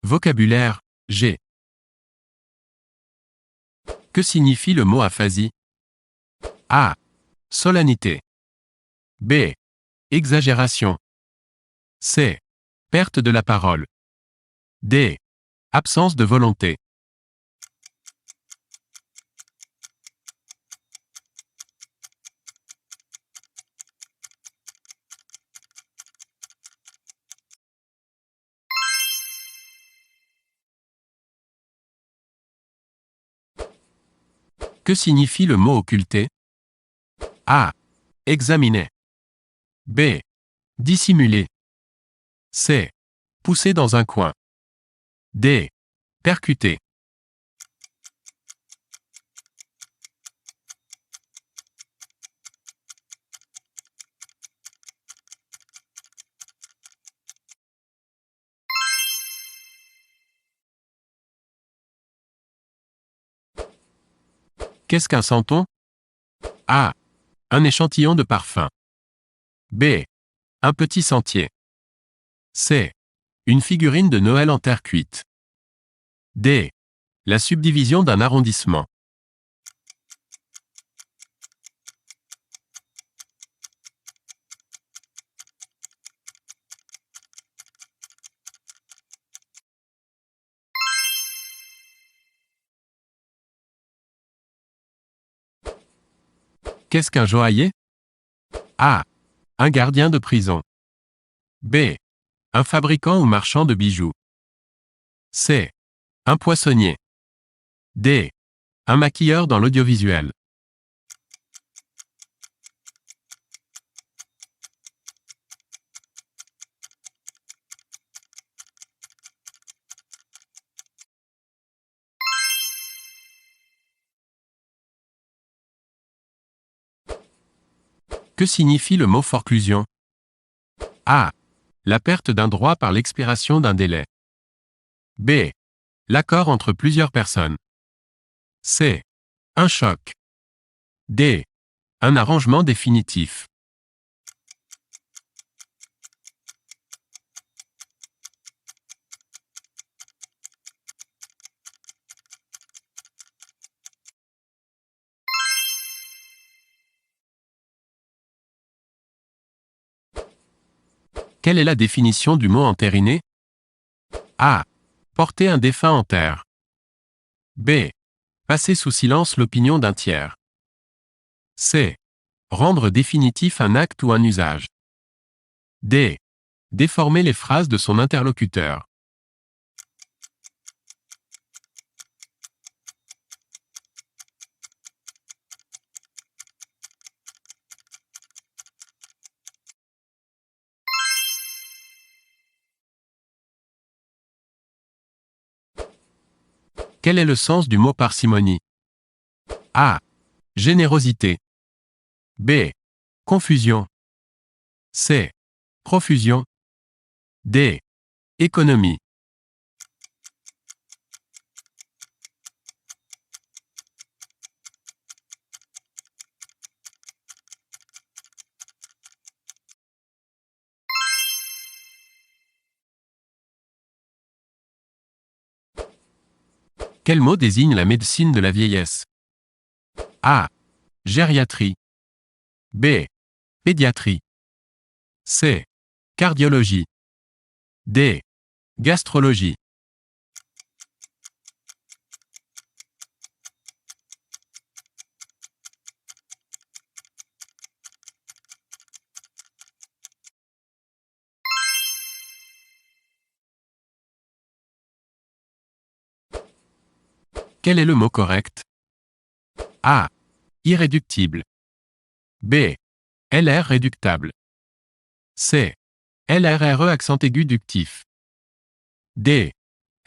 Vocabulaire, G. Que signifie le mot aphasie? A. Solennité. B. Exagération. C. Perte de la parole. D. Absence de volonté. Que signifie le mot occulter? A. Examiner. B. Dissimuler. C. Pousser dans un coin. D. Percuter. Qu'est-ce qu'un santon? A. Un échantillon de parfum. B. Un petit sentier. C. Une figurine de Noël en terre cuite. D. La subdivision d'un arrondissement. Qu'est-ce qu'un joaillier? A. Un gardien de prison. B. Un fabricant ou marchand de bijoux. C. Un poissonnier. D. Un maquilleur dans l'audiovisuel. Que signifie le mot forclusion? A. La perte d'un droit par l'expiration d'un délai. B. L'accord entre plusieurs personnes. C. Un choc. D. Un arrangement définitif. Quelle est la définition du mot entériner? A. Porter un défunt en terre. B. Passer sous silence l'opinion d'un tiers. C. Rendre définitif un acte ou un usage. D. Déformer les phrases de son interlocuteur. Quel est le sens du mot parcimonie? A. Générosité. B. Confusion. C. Profusion. D. Économie. Quel mot désigne la médecine de la vieillesse? A. Gériatrie. B. Pédiatrie. C. Cardiologie. D. Gastrologie. Quel est le mot correct? A. Irréductible. B. LR réductable. C. LRRE accent aigu ductif. D.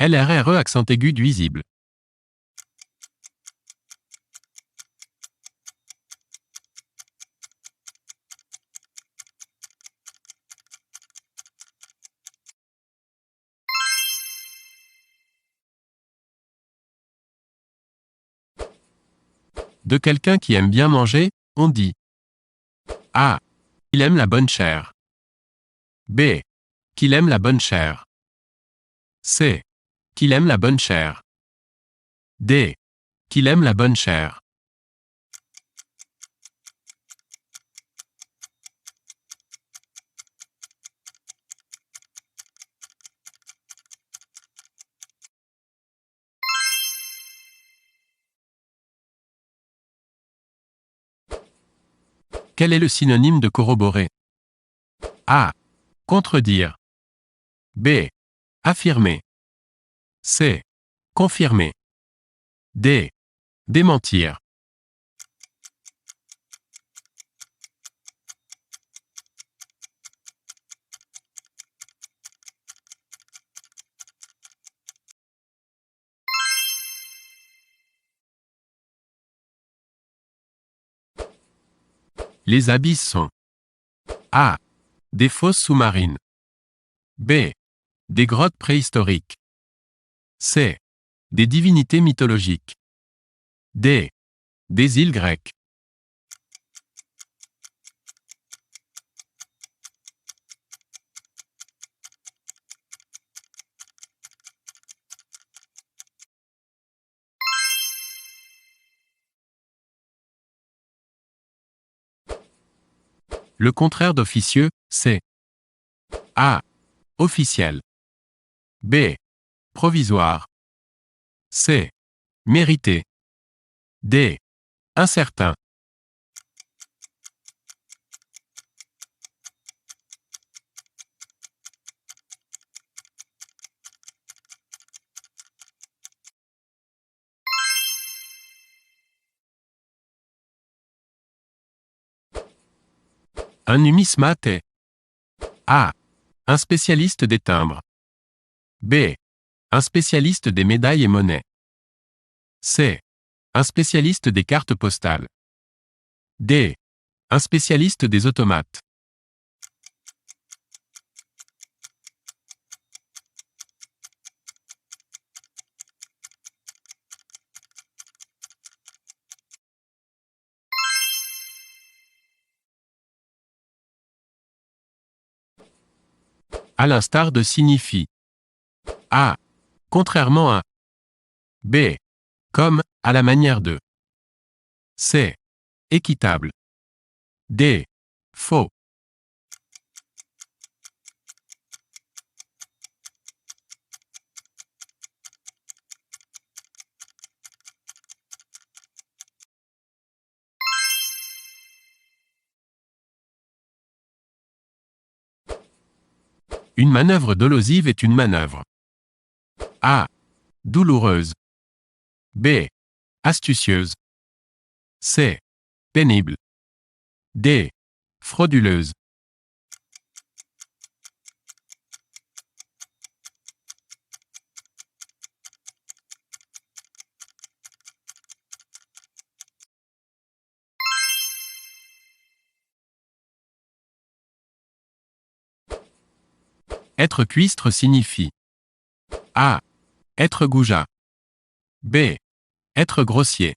LRRE accent aigu duisible. De quelqu'un qui aime bien manger, on dit A. Il aime la bonne chair. B. Qu'il aime la bonne chair. C. Qu'il aime la bonne chair. D. Qu'il aime la bonne chair. Quel est le synonyme de corroborer? A. Contredire. B. Affirmer. C. Confirmer. D. Démentir. Les abysses sont A. Des fosses sous-marines. B. Des grottes préhistoriques. C. Des divinités mythologiques. D. Des îles grecques. Le contraire d'officieux, c'est A. Officiel. B. Provisoire. C. Mérité. D. Incertain. Un numismate est A. Un spécialiste des timbres. B. Un spécialiste des médailles et monnaies. C. Un spécialiste des cartes postales. D. Un spécialiste des automates. À l'instar de signifie A. Contrairement à. B. Comme, à la manière de. C. Équitable. D. Faux. Une manœuvre dolosive est une manœuvre A. Douloureuse. B. Astucieuse. C. Pénible. D. Frauduleuse. Être cuistre signifie A. Être goujat. B. Être grossier.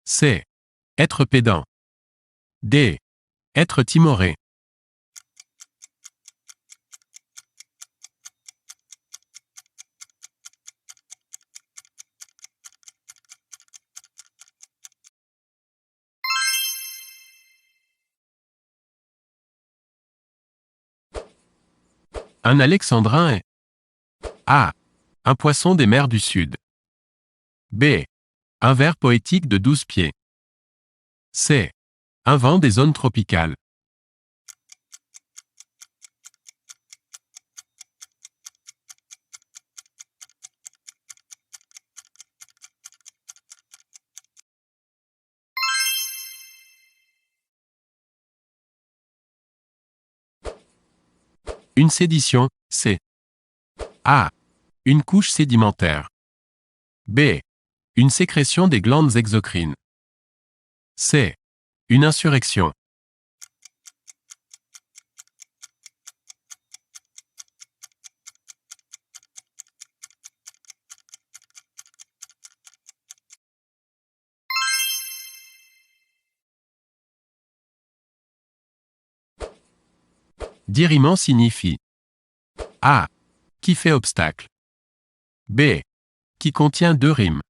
C. Être pédant. D. Être timoré. Un alexandrin est A. Un poisson des mers du Sud. B. Un vers poétique de 12 pieds. C. Un vent des zones tropicales. Une sédition, c'est A. Une couche sédimentaire. B. Une sécrétion des glandes exocrines. C. Une insurrection. Diriment signifie A. Qui fait obstacle. B. Qui contient deux rimes.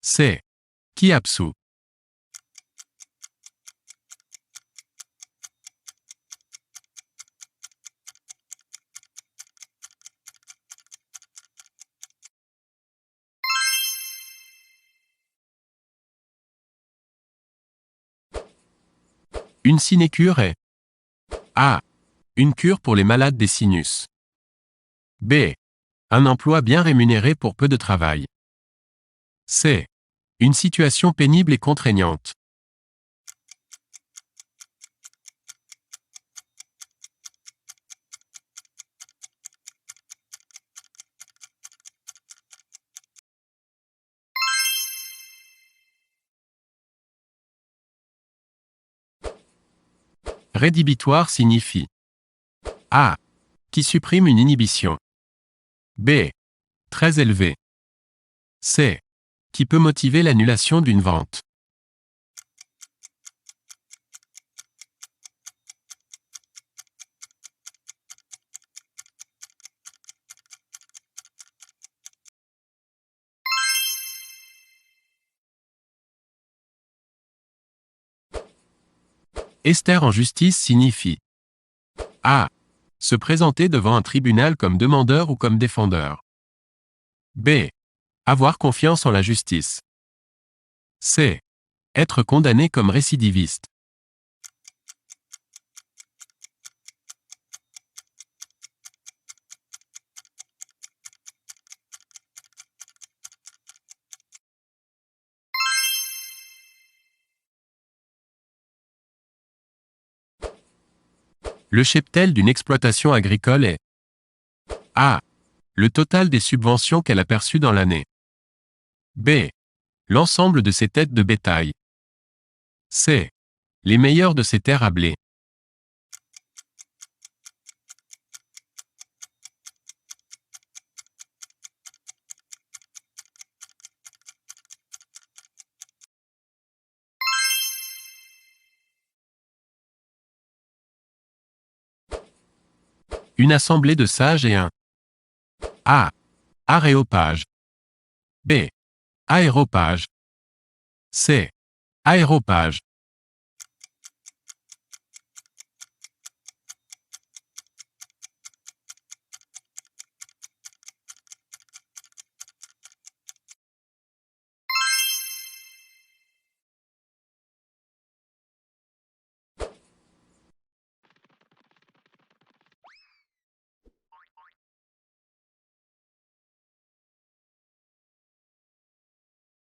C. Qui absous. Une sinécure est A. Une cure pour les malades des sinus. B. Un emploi bien rémunéré pour peu de travail. C. Une situation pénible et contraignante. Rédhibitoire signifie A. Qui supprime une inhibition. B. Très élevé. C. Qui peut motiver l'annulation d'une vente. Ester en justice signifie A. Se présenter devant un tribunal comme demandeur ou comme défendeur. B. Avoir confiance en la justice. C. Être condamné comme récidiviste. Le cheptel d'une exploitation agricole est A. Le total des subventions qu'elle a perçues dans l'année. B. L'ensemble de ses têtes de bétail. C. Les meilleures de ses terres à blé. Une assemblée de sages et un A. Aréopage. B. Aéropage. C. Aéropage.